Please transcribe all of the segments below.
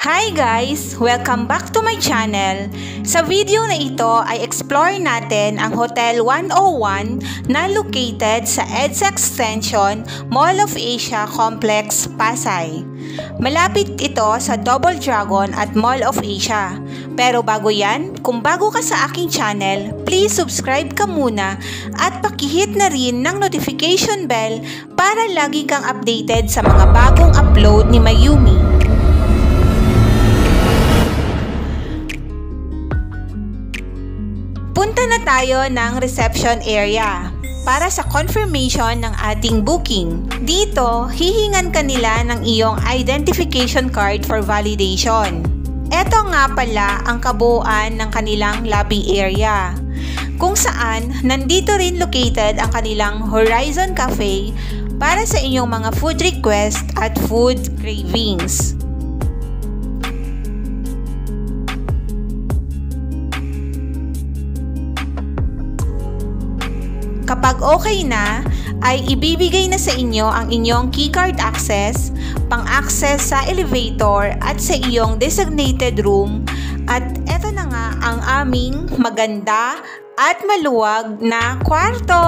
Hi guys! Welcome back to my channel. Sa video na ito ay explore natin ang Hotel 101 na located sa EDSA Extension, Mall of Asia Complex, Pasay. Malapit ito sa Double Dragon at Mall of Asia. Pero bago yan, kung bago ka sa aking channel, please subscribe ka muna at pakihit na rin ng notification bell para lagi kang updated sa mga bagong upload ni Mayumi. Punta na tayo ng reception area para sa confirmation ng ating booking. Dito, hihingan ka nila ng iyong identification card for validation. Ito nga pala ang kabuuan ng kanilang lobby area, kung saan nandito rin located ang kanilang Horizon Cafe para sa inyong mga food request at food cravings. Kapag okay na, ay ibibigay na sa inyo ang inyong keycard access, pang-access sa elevator at sa iyong designated room. At eto na nga ang aming maganda at maluwag na kwarto!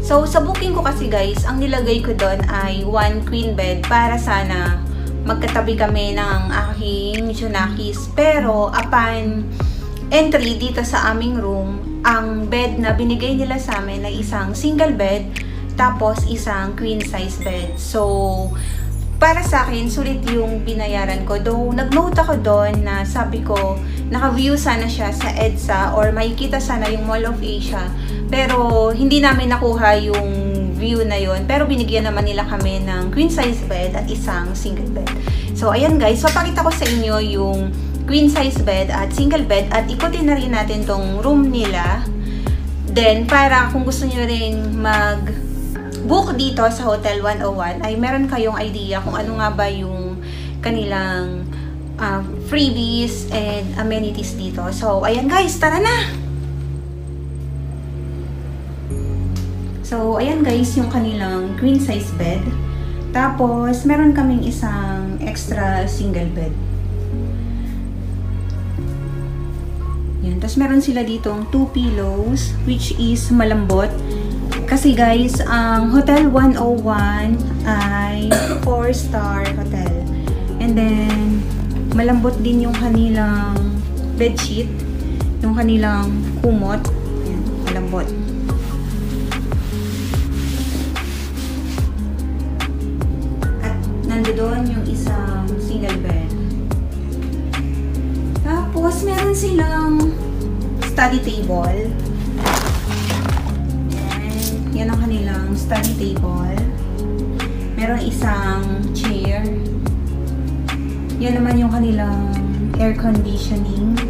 So, sa booking ko kasi guys, ang nilagay ko doon ay 1 queen bed para sana magkatabi kami ng aking Junakis. Pero, upon entry dito sa aming room, ang bed na binigay nila sa amin ay isang single bed, tapos isang queen size bed. So, para sa akin, sulit yung binayaran ko. Though, nag-note ako doon na sabi ko, naka-view sana siya sa EDSA or makikita sana yung Mall of Asia. Pero, hindi namin nakuha yung view na yun. Pero, binigyan naman nila kami ng queen size bed at isang single bed. So, ayan guys. Papakita ko sa inyo yung queen size bed at single bed. At ikutin na rin natin tong room nila. Then, para kung gusto nyo rin mag-book dito sa Hotel 101, ay meron kayong idea kung ano nga ba yung kanilang freebies and amenities dito. So, ayan guys. Tara na! So, ayan guys, yung kanilang queen size bed. Tapos, meron kaming isang extra single bed. Yan. Tapos, meron sila ditong 2 pillows, which is malambot. Kasi guys, ang Hotel 101 ay 4-star hotel. And then, malambot din yung kanilang bedsheet. Yung kanilang kumot. Yan, malambot. Doon yung isang single bed. Tapos, meron silang study table. Yan ang kanilang study table. Meron isang chair. Yan naman yung kanilang air conditioning.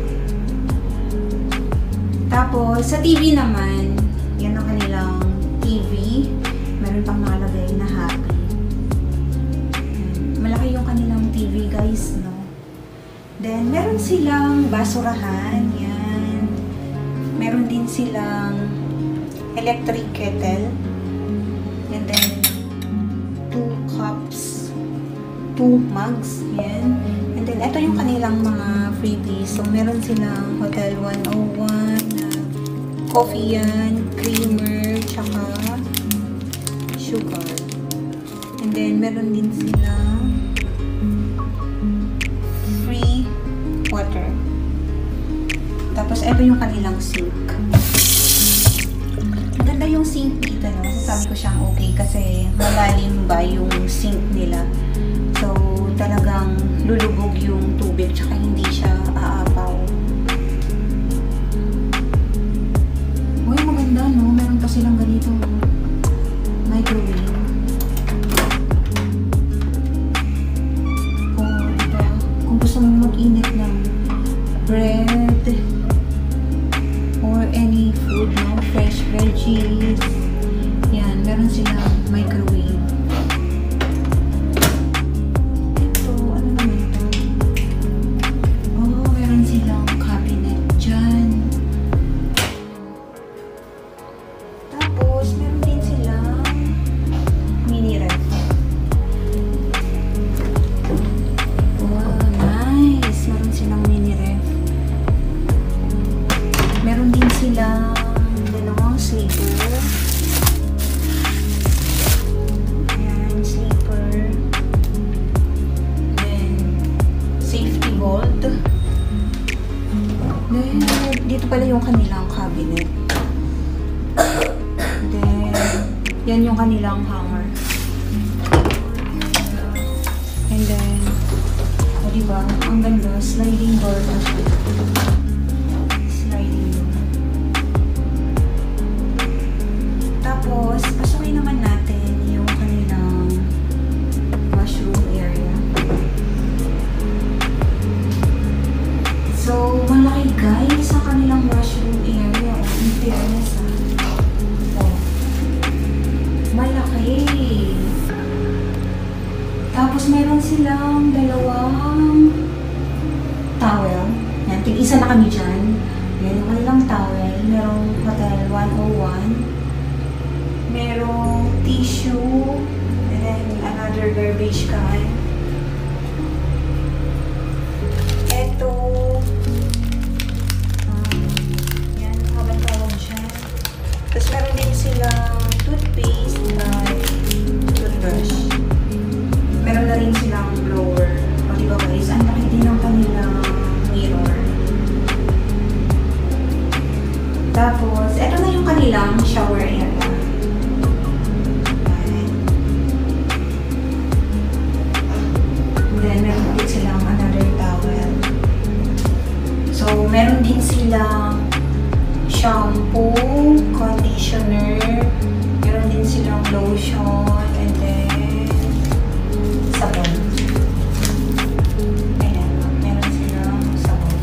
Tapos, sa TV naman, yan ang kanilang TV. Meron pang nakalagay na happy. Malaki yung kanilang TV guys, no? Then, meron silang basurahan, yan. Meron din silang electric kettle. And then, 2 cups, 2 mugs, yan. And then, ito yung kanilang mga freebies. So, meron silang Hotel 101, coffee yan, creamer, tsaka sugar. And then, meron din silang free water. Tapos, ito yung kanilang sink. Maganda yung sink dito, no? Sabi ko siyang okay kasi malalim ba yung sink nila. So, talagang lulubog yung tubig tsaka hindi siya aapaw. Uy, maganda, no? Meron pa silang ganito, microwave. Gusto mo mag-init ng bread or any food, no? Fresh veggies. Yan, meron silang microwave. Ito, ano naman ito? dito pala yung kanilang cabinet. Then, yan yung kanilang hanger. And then, diba? Ang ganda. Sliding door. Sliding door. Tapos, pasukin naman natin yung kanilang washroom area. So, malaki guys ang kanilang washroom area. In fairness, oh. Malaki. Tapos, meron silang dalawang towel. Yan, tig-isa na kami dyan. Yan, yung kanilang towel. Merong Hotel 101. Merong tissue. And then, another garbage can. Ito. Yan, habang tawag dyan. Tapos, meron din silang toothpaste at toothbrush. Meron na rin silang blower. O diba guys, ang laki din ng kanilang mirror. Tapos, eto na yung kanilang shower area. Then, meron din silang another towel. So, meron din silang shampoo, conditioner, meron din silang lotion, and then sabon. Ayan, meron silang sabon.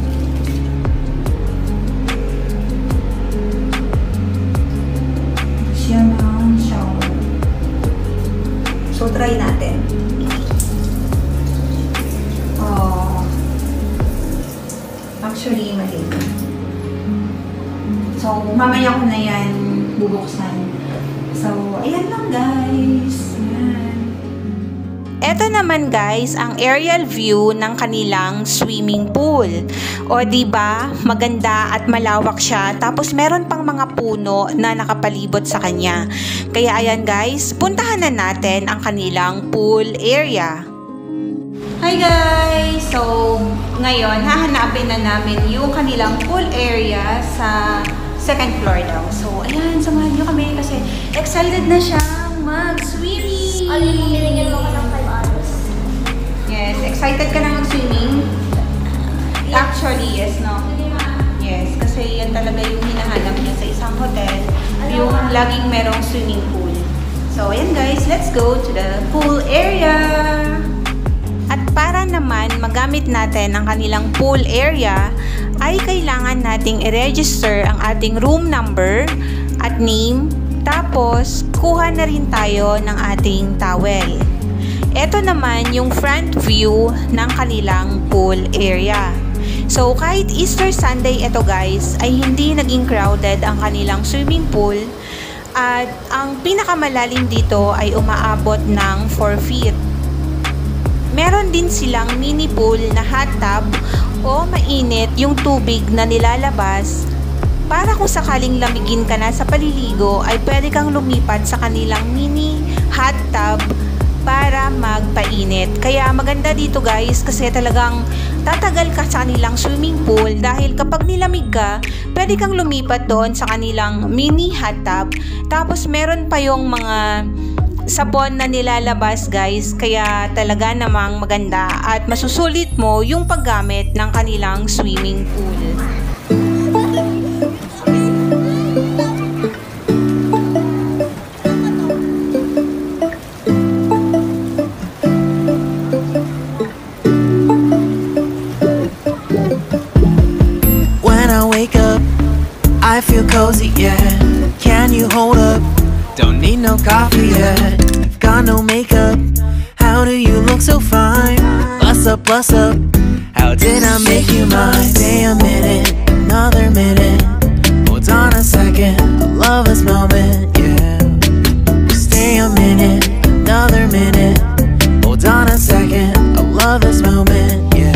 Siya ng shower. So, try natin. Oh. Actually, mali. So, mamaya ko na yan bubuksan. So, ayan lang guys. Ayan. Ito naman guys, ang aerial view ng kanilang swimming pool. O diba, maganda at malawak siya. Tapos meron pang mga puno na nakapalibot sa kanya. Kaya ayan guys, puntahan na natin ang kanilang pool area. Hi guys! So, ngayon, hahanapin na namin yung kanilang pool area sa second floor daw. So, ayan, samahan nyo kami kasi excited na siyang mag-swimming! Alam mo, binigyan mo ka ng 5 hours. Yes, excited ka na mag-swimming? Actually, yes, no? Yes, kasi yan talaga yung hinahanap niya sa isang hotel. Yung laging merong swimming pool. So, ayan guys, let's go to the pool area! At para naman magamit natin ang kanilang pool area, ay kailangan nating i-register ang ating room number at name, tapos kuha na rin tayo ng ating towel. Ito naman yung front view ng kanilang pool area. So kahit Easter Sunday ito guys, ay hindi naging crowded ang kanilang swimming pool at ang pinakamalalim dito ay umaabot ng 4 feet. Meron din silang mini pool na hot tub o mainit yung tubig na nilalabas para kung sakaling lamigin ka na sa paliligo ay pwede kang lumipat sa kanilang mini hot tub para magpainit. Kaya maganda dito guys kasi talagang tatagal ka sa kanilang swimming pool dahil kapag nilamig ka, pwede kang lumipat doon sa kanilang mini hot tub. Tapos meron pa yung mga sabon na nilalabas guys, kaya talaga namang maganda at masusulit mo yung paggamit ng kanilang swimming pool. When I wake up, I feel cozy, yeah. Can you hold up? Don't need no coffee yet. Got no makeup. How do you look so fine? Bust up, bust up. How did I make you mine? Stay a minute, another minute. Hold on a second, I love this moment, yeah. Stay a minute, another minute. Hold on a second, I love this moment, yeah.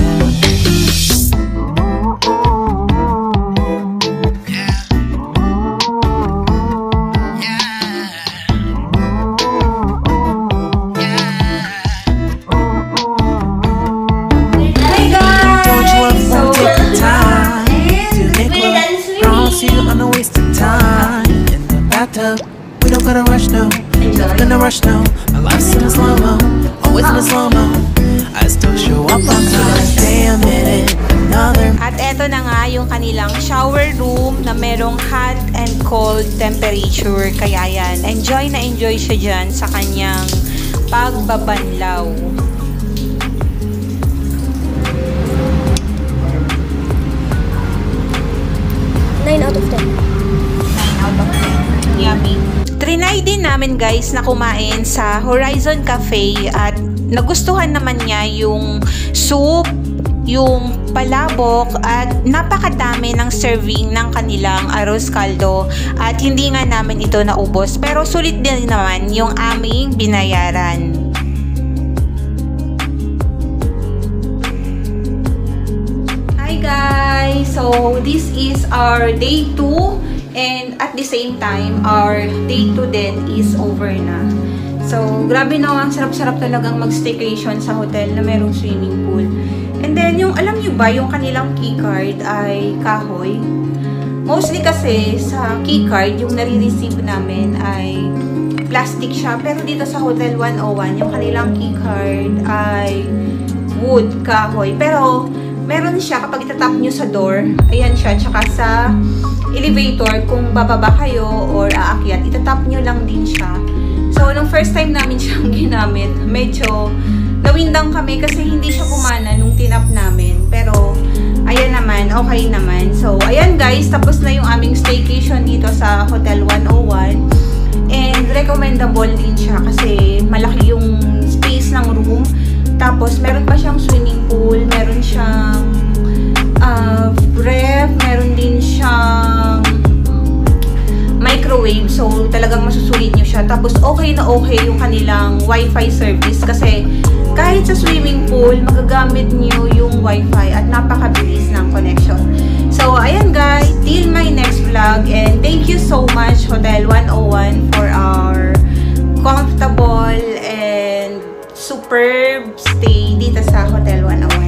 yung kanilang shower room na merong hot and cold temperature. Kaya yan, enjoy na enjoy siya dyan sa kanyang pagbabanlaw. 9 out of 10. 9 out of 10. Yummy. Trinay din namin guys na kumain sa Horizon Cafe at nagustuhan naman niya yung soup, yung palabok at napakadami ng serving ng kanilang arroz caldo at hindi nga namin ito naubos pero sulit din naman yung aming binayaran. Hi guys! So this is our day 2 and at the same time our day 2 din is over na. So grabe no, ang sarap-sarap talagang mag-staycation sa hotel na merong swimming pool. And then, yung, alam nyo ba, yung kanilang keycard ay kahoy. Mostly kasi sa keycard, yung nare-receive namin ay plastic siya. Pero dito sa Hotel 101, yung kanilang keycard ay wood, kahoy. Pero, meron siya kapag itatap nyo sa door, ayan siya, tsaka sa elevator, kung bababa kayo or aakyat, itatap nyo lang din siya. So, nung first time namin siyang ginamit, medyo nawindang kami kasi hindi siya kumana nung tinap namin. Pero, ayan naman, okay naman. So, ayan guys, tapos na yung aming staycation dito sa Hotel 101. And, recommendable din siya kasi malaki yung space ng room. Tapos, meron pa siyang swimming pool, meron siyang ref, meron din siyang microwave. So, talagang masusulit nyo siya. Tapos, okay na okay yung kanilang wifi service kasi kahit sa swimming pool, magagamit nyo yung wifi at napakabilis ng connection. So, ayan guys, till my next vlog and thank you so much Hotel 101 for our comfortable and superb stay dito sa Hotel 101.